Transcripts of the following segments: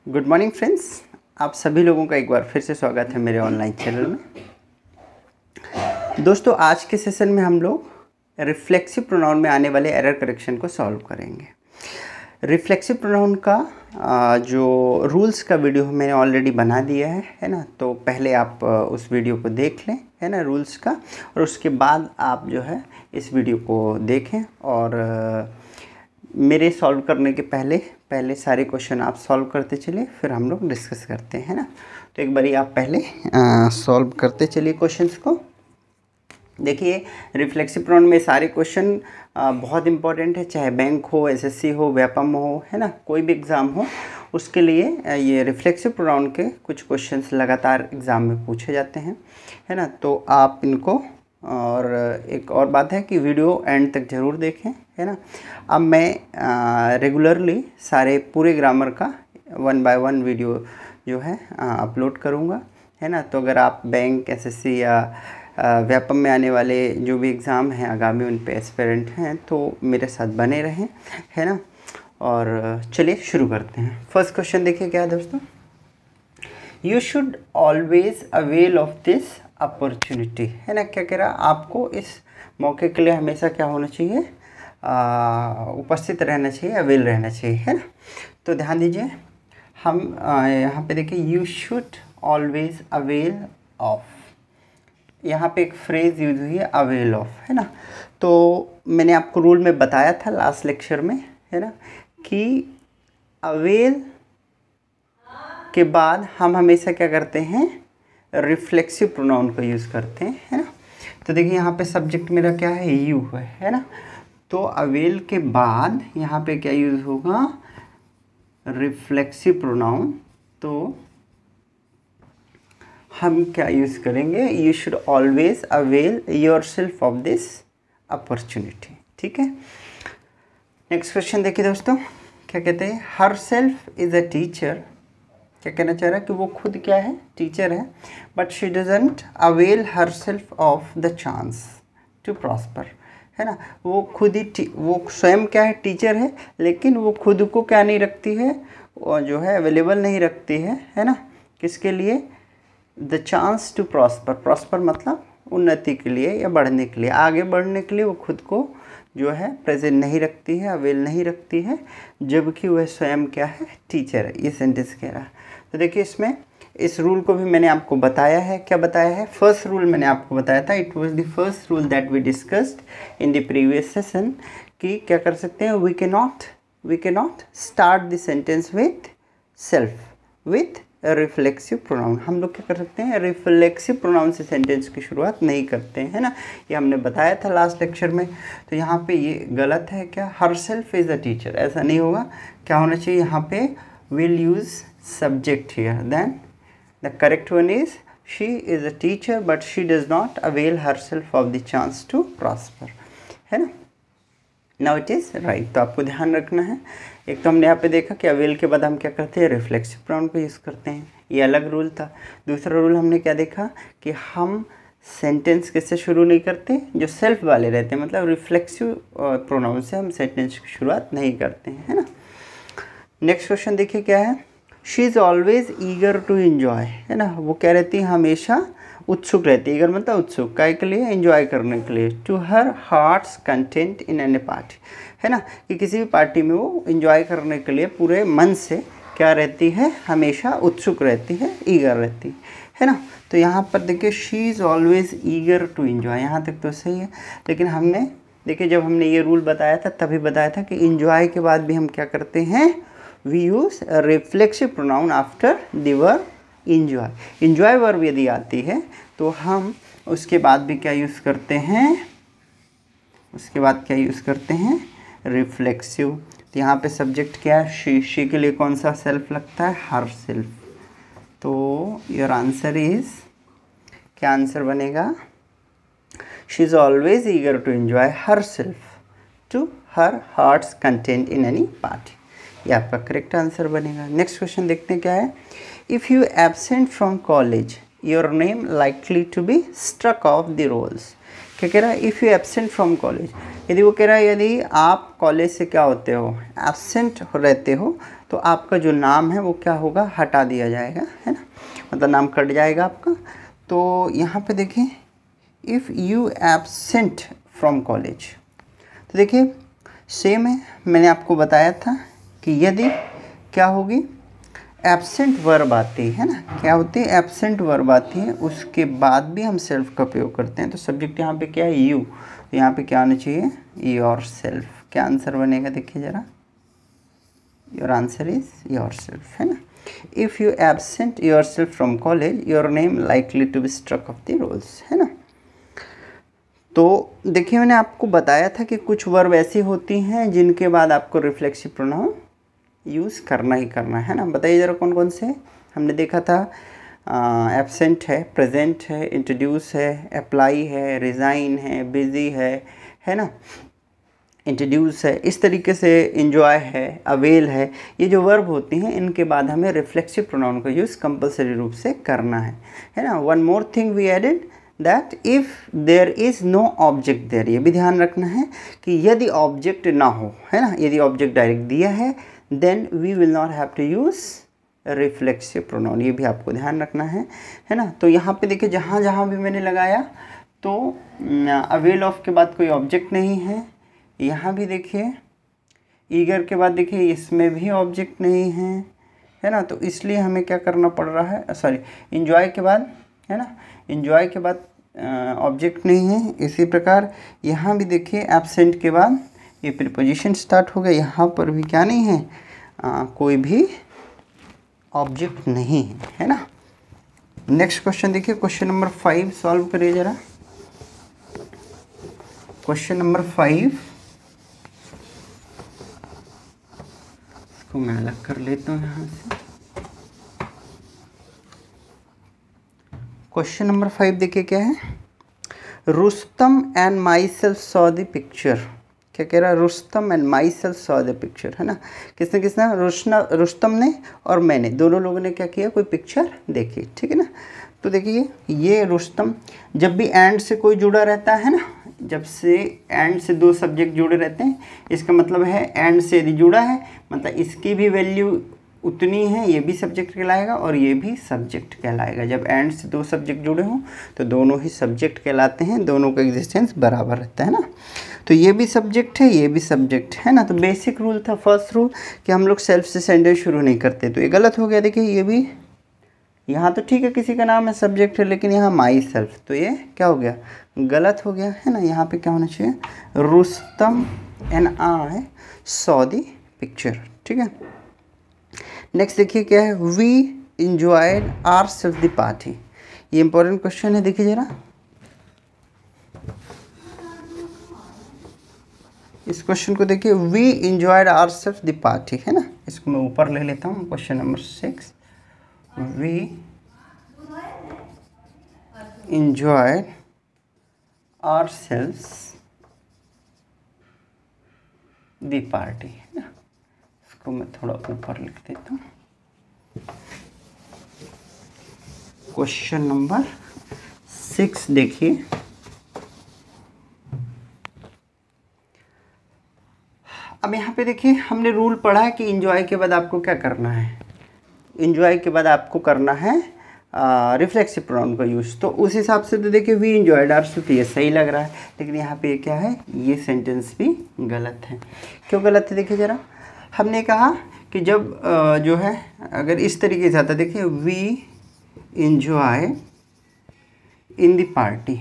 Good morning friends, आप सभी लोगों का एक बार फिर से स्वागत है मेरे ऑनलाइन चैनल में। दोस्तों, आज के सेशन में हम लोग रिफ्लेक्सिव प्रोनाउन में आने वाले एरर करेक्शन को सॉल्व करेंगे। रिफ्लेक्सिव प्रोनाउन का जो रूल्स का वीडियो मैंने ऑलरेडी बना दिया है ना। तो पहले आप उस वीडियो को देख लें, है ना, रूल्स का, और उसके बाद आप जो है इस वीडियो को देखें और मेरे सॉल्व करने के पहले सारे क्वेश्चन आप सॉल्व करते चलिए, फिर हम लोग डिस्कस करते हैं ना। तो एक बारी आप पहले सॉल्व करते चलिए क्वेश्चंस को। देखिए, रिफ्लेक्सिव प्रोनाउन में सारे क्वेश्चन बहुत इंपॉर्टेंट है, चाहे बैंक हो, एसएससी हो, व्यापम हो, है ना, कोई भी एग्ज़ाम हो, उसके लिए ये रिफ्लेक्सिव प्रोनाउन के कुछ क्वेश्चंस लगातार एग्ज़ाम में पूछे जाते हैं, है ना। तो आप इनको, और एक और बात है कि वीडियो एंड तक ज़रूर देखें, है ना। अब मैं रेगुलरली सारे पूरे ग्रामर का 1 बाय 1 वीडियो जो है अपलोड करूँगा, है ना। तो अगर आप बैंक, एसएससी या व्यापम में आने वाले जो भी एग्ज़ाम हैं आगामी, उन पे एस्पिरेंट हैं, तो मेरे साथ बने रहें, है ना। और चलिए शुरू करते हैं। फर्स्ट क्वेश्चन देखिए क्या है दोस्तों। You should always avail of this opportunity, है ना। क्या कह रहा, आपको इस मौके के लिए हमेशा क्या होना चाहिए, उपस्थित रहना चाहिए, अवेल रहना चाहिए, है ना। तो ध्यान दीजिए, हम यहाँ पे देखिए, you should always avail of, यहाँ पे एक फ्रेज़ यूज हुई है, अवेल ऑफ, है ना। तो मैंने आपको रूल में बताया था लास्ट लेक्चर में, है ना, कि अवेल के बाद हम हमेशा क्या करते हैं, रिफ्लेक्सिव प्रोनाउन को यूज़ करते हैं, है ना। तो देखिए यहाँ पे सब्जेक्ट मेरा क्या है, यू है ना। तो अवेल के बाद यहाँ पे क्या यूज़ होगा, रिफ्लेक्सिव प्रोनाउन। तो हम क्या यूज़ करेंगे, you should always avail yourself of this opportunity, ठीक है। नेक्स्ट क्वेश्चन देखिए दोस्तों, क्या कहते हैं, हर सेल्फ इज़ अ टीचर। क्या कहना चाह रहा है कि वो खुद क्या है, टीचर है, but she doesn't avail her self of the chance to prosper, है ना। वो खुद ही वो स्वयं क्या है, टीचर है, लेकिन वो खुद को क्या नहीं रखती है, और जो है अवेलेबल नहीं रखती है ना, किसके लिए, the chance to prosper. Prosper मतलब उन्नति के लिए या बढ़ने के लिए, आगे बढ़ने के लिए वो खुद को जो है प्रेजेंट नहीं रखती है, अवेल नहीं रखती है, जबकि वह स्वयं क्या है, टीचर है। ये सेंटेंस कह रहा है। तो देखिए, इसमें इस रूल को भी मैंने आपको बताया है। क्या बताया है, फर्स्ट रूल मैंने आपको बताया था, it was the first rule that we discussed in the previous session, कि क्या कर सकते हैं, we can not start the sentence with self, with reflexive pronoun. हम लोग क्या कर सकते हैं, रिफ्लेक्सिव प्रोनाउन से सेंटेंस की शुरुआत नहीं करते हैं, है ना। ये हमने बताया था लास्ट लेक्चर में। तो यहाँ पे ये गलत है, क्या, her self is a teacher, ऐसा नहीं होगा। क्या होना चाहिए यहाँ पे, will use subject here, then the correct one is she is a teacher but she does not avail her self of the chance to prosper, है ना। Now it is right. तो आपको ध्यान रखना है, एक तो हमने यहाँ पे देखा कि अवेल के बाद हम क्या करते हैं, रिफ्लेक्सिव प्रोनाउन को यूज़ करते हैं, ये अलग रूल था। दूसरा रूल हमने क्या देखा कि हम सेंटेंस किससे शुरू नहीं करते, जो सेल्फ वाले रहते हैं, मतलब रिफ्लेक्सिव प्रोनाउन से हम सेंटेंस की शुरुआत नहीं करते हैं, है ना। नेक्स्ट क्वेश्चन देखिए क्या है, she is always eager to enjoy, है ना। वो क्या रहती है, हमेशा उत्सुक रहती है। ईगर मतलब उत्सुक, काय के लिए, एंजॉय करने के लिए। To her heart's content in any party, है ना, कि किसी भी पार्टी में वो एंजॉय करने के लिए पूरे मन से क्या रहती है, हमेशा उत्सुक रहती है, ईगर रहती है ना। तो यहाँ पर देखिए, she is always eager to enjoy, यहाँ तक तो सही है। लेकिन हमने देखिए, जब हमने ये रूल बताया था तभी बताया था कि इन्जॉय के बाद भी हम क्या करते हैं, we use reflexive pronoun after the verb enjoy. Enjoy verb यदि आती है तो हम उसके बाद भी क्या यूज़ करते हैं, उसके बाद क्या यूज़ करते हैं, रिफ्लेक्सिव। तो यहाँ पे सब्जेक्ट क्या है, शी के लिए कौन सा सेल्फ लगता है, हर सेल्फ। तो योर आंसर इज़, क्या आंसर बनेगा, she is always eager to enjoy her self to her heart's content in any party, ये आपका करेक्ट आंसर बनेगा। नेक्स्ट क्वेश्चन देखते हैं क्या है, if you absent from college your name likely to be struck off the rolls. क्या कह रहा है, if you absent from college, यदि वो कह रहा है यदि आप कॉलेज से क्या होते हो, एब्सेंट रहते हो, तो आपका जो नाम है वो क्या होगा, हटा दिया जाएगा, है ना, मतलब नाम कट जाएगा आपका। तो यहाँ पे देखिए if you absent from college, तो देखिए सेम है, मैंने आपको बताया था कि यदि क्या होगी, एब्सेंट वर्ब आती है ना, क्या होती है, एब्सेंट वर्ब आती है, उसके बाद भी हम सेल्फ का प्रयोग करते हैं। तो सब्जेक्ट यहाँ पे क्या है, यू, तो यहाँ पे क्या आना चाहिए, योर सेल्फ। क्या आंसर बनेगा, देखिए ज़रा, your answer is your self, है ना। If you absent your self from college, your name likely to be struck off the rolls, है ना। तो देखिए मैंने आपको बताया था कि कुछ वर्ब ऐसी होती हैं जिनके बाद आपको रिफ्लेक्सिव प्रोनाउन यूज़ करना ही करना है ना। बताइए ज़रा कौन कौन से। हमने देखा था एब्सेंट है, प्रेजेंट है, इंट्रोड्यूस है, अप्लाई है, रिज़ाइन है, बिजी है ना, इंट्रोड्यूस है, इस तरीके से इंजॉय है, अवेल है। ये जो वर्ब होती हैं इनके बाद हमें रिफ्लेक्सिव प्रोनाउन का यूज़ कंपलसरी रूप से करना है ना। One more thing we added that if there is no object there, ये भी ध्यान रखना है कि यदि ऑब्जेक्ट ना हो, है ना, यदि ऑब्जेक्ट डायरेक्ट दिया है then we will not have to use reflexive pronoun, ये भी आपको ध्यान रखना है ना। तो यहाँ पे देखिए जहाँ जहाँ भी मैंने लगाया तो अवेल ऑफ के बाद कोई ऑब्जेक्ट नहीं है, यहाँ भी देखिए ईगर के बाद देखिए इसमें भी ऑब्जेक्ट नहीं है ना, तो इसलिए हमें क्या करना पड़ रहा है, सॉरी इंजॉय के बाद, है ना, इंजॉय के बाद ऑब्जेक्ट नहीं है। इसी प्रकार यहाँ भी देखिए एब्सेंट के बाद ये प्रीपोजिशन स्टार्ट हो गया, यहाँ पर भी क्या नहीं है, कोई भी ऑब्जेक्ट नहीं है ना। नेक्स्ट क्वेश्चन देखिए, क्वेश्चन नंबर 5 सॉल्व करिए ज़रा। क्वेश्चन नंबर 5 इसको मैं अलग कर लेता हूँ यहाँ से। क्वेश्चन नंबर 5 देखिए क्या है, Rustam and my self saw the picture. क्या कह रहा है, Rustam and my self saw the picture, है ना। किसने किसने, रुस्तम ने और मैंने, दोनों लोगों ने क्या किया, कोई पिक्चर देखी, ठीक है ना। तो देखिए ये रुस्तम, जब भी एंड से कोई जुड़ा रहता है ना, जब से एंड से दो सब्जेक्ट जुड़े रहते हैं, इसका मतलब है एंड से यदि जुड़ा है मतलब इसकी भी वैल्यू उतनी है, ये भी सब्जेक्ट कहलाएगा और ये भी सब्जेक्ट कहलाएगा। जब एंड से दो सब्जेक्ट जुड़े हों तो दोनों ही सब्जेक्ट कहलाते हैं, दोनों का एग्जिस्टेंस बराबर रहता है ना। तो ये भी सब्जेक्ट है, ये भी सब्जेक्ट है ना। तो बेसिक रूल था, फर्स्ट रूल, कि हम लोग सेल्फ से सेंटेंस शुरू नहीं करते, तो ये गलत हो गया। देखिए ये भी, यहाँ तो ठीक है किसी का नाम है सब्जेक्ट है, लेकिन यहाँ माई सेल्फ, तो ये क्या हो गया, गलत हो गया, है ना। यहाँ पे क्या होना चाहिए, Rustam and I saw the picture, ठीक है। नेक्स्ट देखिए क्या है, we enjoyed our self the party. ये इंपॉर्टेंट क्वेश्चन है, देखिए जरा इस क्वेश्चन को देखिए, we enjoyed our self the party, है ना। इसको मैं ऊपर ले लेता हूँ, question number 6, we enjoyed our self the party, है ना। इसको मैं थोड़ा ऊपर लिख देता हूँ। क्वेश्चन नंबर 6 देखिए, अब यहाँ पे देखिए हमने रूल पढ़ा है कि इंजॉय के बाद आपको क्या करना है, इंजॉय के बाद आपको करना है रिफ्लेक्सिव प्रोनाउन का यूज़। तो उस हिसाब से तो देखिए वी इंजॉयड आवर सेल्फ, ये सही लग रहा है, लेकिन यहाँ पे क्या है, ये सेंटेंस भी गलत है। क्यों गलत है, देखिए ज़रा, हमने कहा कि जब जो है अगर इस तरीके से आता, देखिए we enjoy in the party,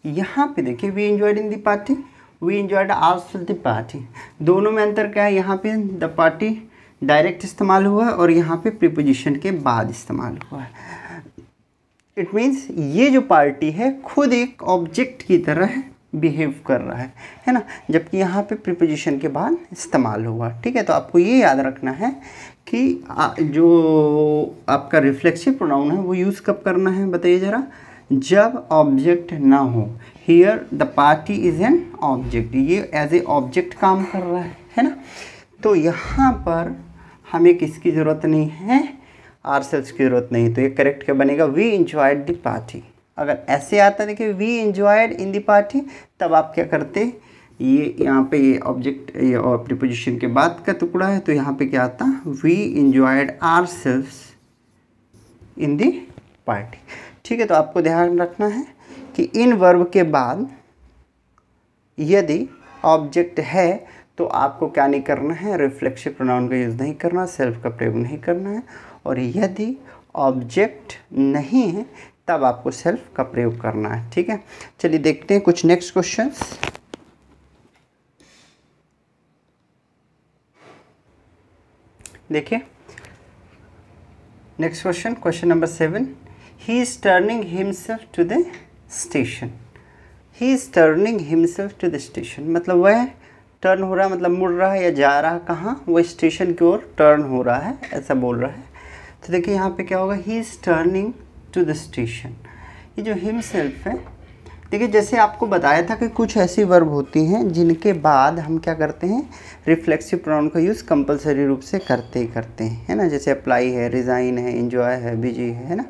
यहाँ पे देखिए we enjoyed in the party, we enjoyed our the party, दोनों में अंतर क्या है, यहाँ पे द पार्टी डायरेक्ट इस्तेमाल हुआ है और यहाँ पे प्रीपोजिशन के बाद इस्तेमाल हुआ है। इट मीन्स ये जो पार्टी है खुद एक ऑब्जेक्ट की तरह बिहेव कर रहा है ना, जबकि यहाँ पे प्रीपोजिशन के बाद इस्तेमाल हुआ, ठीक है। तो आपको ये याद रखना है कि जो आपका रिफ्लेक्सिव प्रोनाउन है वो यूज़ कब करना है, बताइए ज़रा, जब ऑब्जेक्ट ना हो। Here the party is an object, ये एज ए ऑब्जेक्ट काम कर रहा है ना। तो यहाँ पर हमें किसकी ज़रूरत नहीं है, आवर सेल्फ की ज़रूरत नहीं। तो ये करेक्ट क्या बनेगा, वी इंजॉयड द पार्टी, अगर ऐसे आता देखिए we enjoyed in the party, तब आप क्या करते, ये यहाँ पे ये ऑब्जेक्ट ये और प्रीपोजिशन के बाद का टुकड़ा है, तो यहाँ पे क्या आता, we enjoyed ourselves in the party. ठीक है, तो आपको ध्यान रखना है कि इन वर्ब के बाद यदि ऑब्जेक्ट है तो आपको क्या नहीं करना है, रिफ्लेक्सिव प्रोनाउन का यूज़ नहीं करना, सेल्फ का प्रयोग नहीं करना है। और यदि ऑब्जेक्ट नहीं है तब आपको सेल्फ का प्रयोग करना है। ठीक है, चलिए देखते हैं कुछ नेक्स्ट क्वेश्चंस। देखिए next question, question number 7, he is turning himself to the station. He is turning himself to the station, मतलब वह टर्न हो रहा है, मतलब मुड़ रहा है या जा रहा है कहाँ, वो स्टेशन की ओर टर्न हो रहा है, ऐसा बोल रहा है। तो देखिए यहाँ पे क्या होगा, he is turning to the station. ये जो हिमसेल्फ है, देखिए जैसे आपको बताया था कि कुछ ऐसी वर्ब होती हैं जिनके बाद हम क्या करते हैं, रिफ्लेक्सिव प्रोनाउन का यूज़ कंपलसरी रूप से करते ही करते हैं, है ना। जैसे अप्लाई है, रिज़ाइन है, एंजॉय है, बिजी है ना।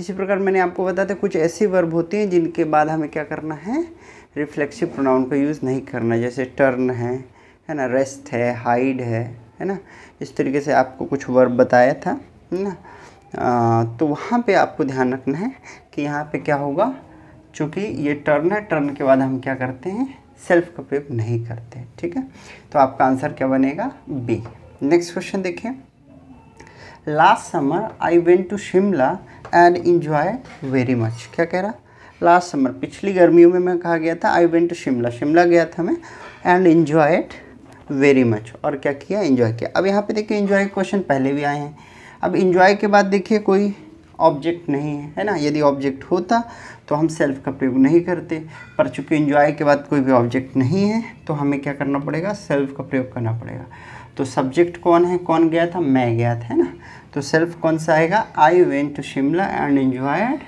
इसी प्रकार मैंने आपको बताया था कुछ ऐसी वर्ब होती हैं जिनके बाद हमें क्या करना है, रिफ्लेक्सिव प्रोनाउन का यूज़ नहीं करना। जैसे टर्न है ना, रेस्ट है, हाइड है ना। इस तरीके से आपको कुछ वर्ब बताया था, है ना। तो वहाँ पे आपको ध्यान रखना है कि यहाँ पे क्या होगा, चूँकि ये टर्न है, टर्न के बाद हम क्या करते हैं, सेल्फ का प्रयोग नहीं करते। ठीक है, तो आपका आंसर क्या बनेगा, बी। नेक्स्ट क्वेश्चन देखिए, last summer I went to Shimla and enjoy very much. क्या कह रहा, लास्ट समर पिछली गर्मियों में मैं कहा गया था, I went to Shimla, Shimla गया था मैं, एंड एंजॉयड वेरी मच, और क्या किया, एंजॉय किया। अब यहाँ पे देखिए एंजॉय क्वेश्चन पहले भी आए हैं। अब एंजॉय के बाद देखिए कोई ऑब्जेक्ट नहीं है ना। यदि ऑब्जेक्ट होता तो हम सेल्फ का प्रयोग नहीं करते, पर चूँकि एंजॉय के बाद कोई भी ऑब्जेक्ट नहीं है तो हमें क्या करना पड़ेगा, सेल्फ का प्रयोग करना पड़ेगा। तो सब्जेक्ट कौन है, कौन गया था, मैं गया था, है ना। तो सेल्फ कौन सा आएगा, I went to Shimla and enjoyed,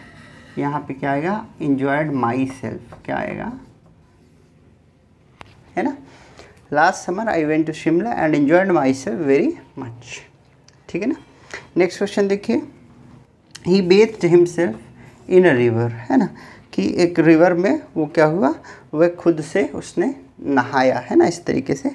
यहाँ पे क्या आएगा, एंजॉयड माई सेल्फ, क्या आएगा, है ना। Last summer I went to Shimla and enjoyed my self very much. ठीक है ना। नेक्स्ट क्वेश्चन देखिए, ही बेथ्ड हिमसेल्फ इन अ रिवर, है ना, कि एक रिवर में वो क्या हुआ, वह खुद से उसने नहाया, है ना, इस तरीके से।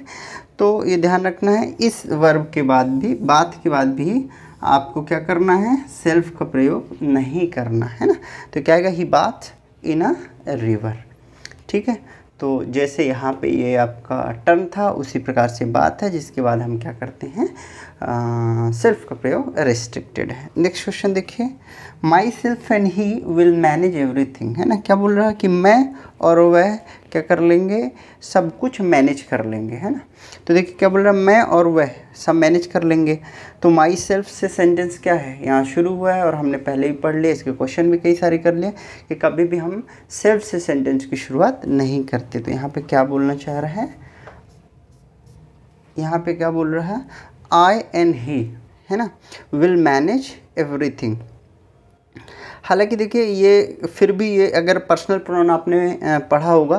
तो ये ध्यान रखना है, इस वर्ब के बाद भी, बात के बाद भी आपको क्या करना है, सेल्फ का प्रयोग नहीं करना, है ना। तो क्या आएगा, ही बाथ इन अ रिवर। ठीक है, तो जैसे यहाँ पे ये आपका टर्न था उसी प्रकार से बात है, जिसके बाद हम क्या करते हैं, सेल्फ का प्रयोग रेस्ट्रिक्टेड है। नेक्स्ट क्वेश्चन देखिए, my self and he will manage everything, है ना। क्या बोल रहा है कि मैं और वह क्या कर लेंगे, सब कुछ मैनेज कर लेंगे, है ना। तो देखिए क्या बोल रहा है, मैं और वह सब मैनेज कर लेंगे। तो माई सेल्फ से सेंटेंस क्या है, यहाँ शुरू हुआ है और हमने पहले ही पढ़ लिया, इसके क्वेश्चन भी कई सारे कर लिए कि कभी भी हम सेल्फ से सेंटेंस की शुरुआत नहीं करते। तो यहाँ पे क्या बोलना चाह रहा है, यहाँ पे क्या बोल रहा है, आई एंड ही, है ना, विल मैनेज एवरीथिंग। हालांकि देखिए ये फिर भी ये अगर पर्सनल प्रोनाउन आपने पढ़ा होगा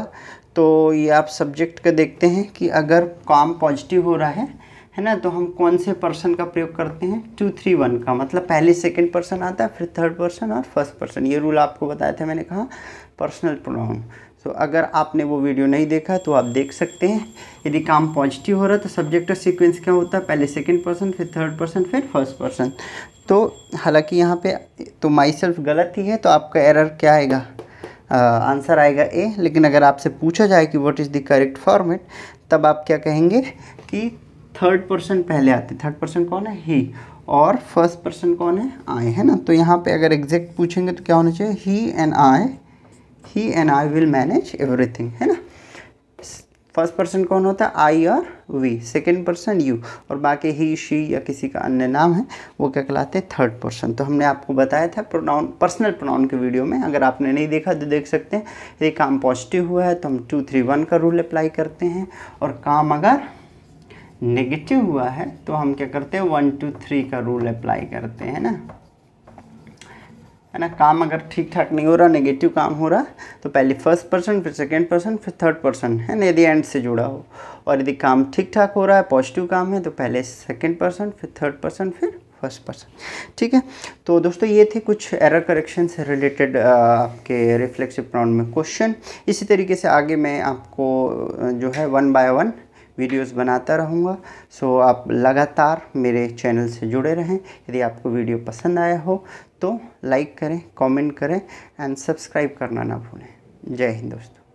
तो ये आप सब्जेक्ट का देखते हैं कि अगर काम पॉजिटिव हो रहा है ना, तो हम कौन से पर्सन का प्रयोग करते हैं, 2, 3, 1 का, मतलब पहले सेकंड पर्सन आता है, फिर थर्ड पर्सन और फर्स्ट पर्सन। ये रूल आपको बताया था मैंने, कहा पर्सनल प्रोनाउन। तो अगर आपने वो वीडियो नहीं देखा तो आप देख सकते हैं। यदि काम पॉजिटिव हो रहा है तो सब्जेक्ट और सीक्वेंस क्या होता है, पहले सेकंड पर्सन, फिर थर्ड पर्सन, फिर फर्स्ट पर्सन। तो हालांकि यहाँ पे तो माई सेल्फ गलत ही है, तो आपका एरर क्या आएगा, आंसर आएगा ए। लेकिन अगर आपसे पूछा जाए कि what is the correct format, तब आप क्या कहेंगे कि थर्ड पर्सन पहले आते। थर्ड पर्सन कौन है, ही, और फर्स्ट पर्सन कौन है, आई, है ना। तो यहाँ पे अगर एग्जैक्ट पूछेंगे तो क्या होना चाहिए, he and I will manage everything, है ना। फर्स्ट पर्सन कौन होता है, आई और वी, सेकंड पर्सन यू, और बाकी ही, शी या किसी का अन्य नाम है वो क्या कहलाते हैं, थर्ड पर्सन। तो हमने आपको बताया था प्रोनाउन, पर्सनल प्रोनाउन के वीडियो में, अगर आपने नहीं देखा तो देख सकते हैं। यदि काम पॉजिटिव हुआ है तो हम 2, 3, 1 का रूल अप्लाई करते हैं, और काम अगर नेगेटिव हुआ है तो हम क्या करते हैं, 1, 2, 3 का रूल अप्लाई करते हैं ना, है ना। काम अगर ठीक ठाक नहीं हो रहा, नेगेटिव काम हो रहा, तो पहले फर्स्ट पर्सन, फिर सेकंड पर्सन, फिर थर्ड पर्सन, है ना, यदि एंड से जुड़ा हो। और यदि काम ठीक ठाक हो रहा है, पॉजिटिव काम है, तो पहले सेकंड पर्सन, फिर थर्ड पर्सन, फिर फर्स्ट पर्सन। ठीक है, तो दोस्तों ये थे कुछ एरर करेक्शन से रिलेटेड आपके रिफ्लेक्सिव प्रोनाउन में क्वेश्चन। इसी तरीके से आगे मैं आपको जो है 1 बाय 1 वीडियोस बनाता रहूँगा। सो आप लगातार मेरे चैनल से जुड़े रहें। यदि आपको वीडियो पसंद आया हो तो लाइक करें, कमेंट करें एंड सब्सक्राइब करना ना भूलें। जय हिंद दोस्तों।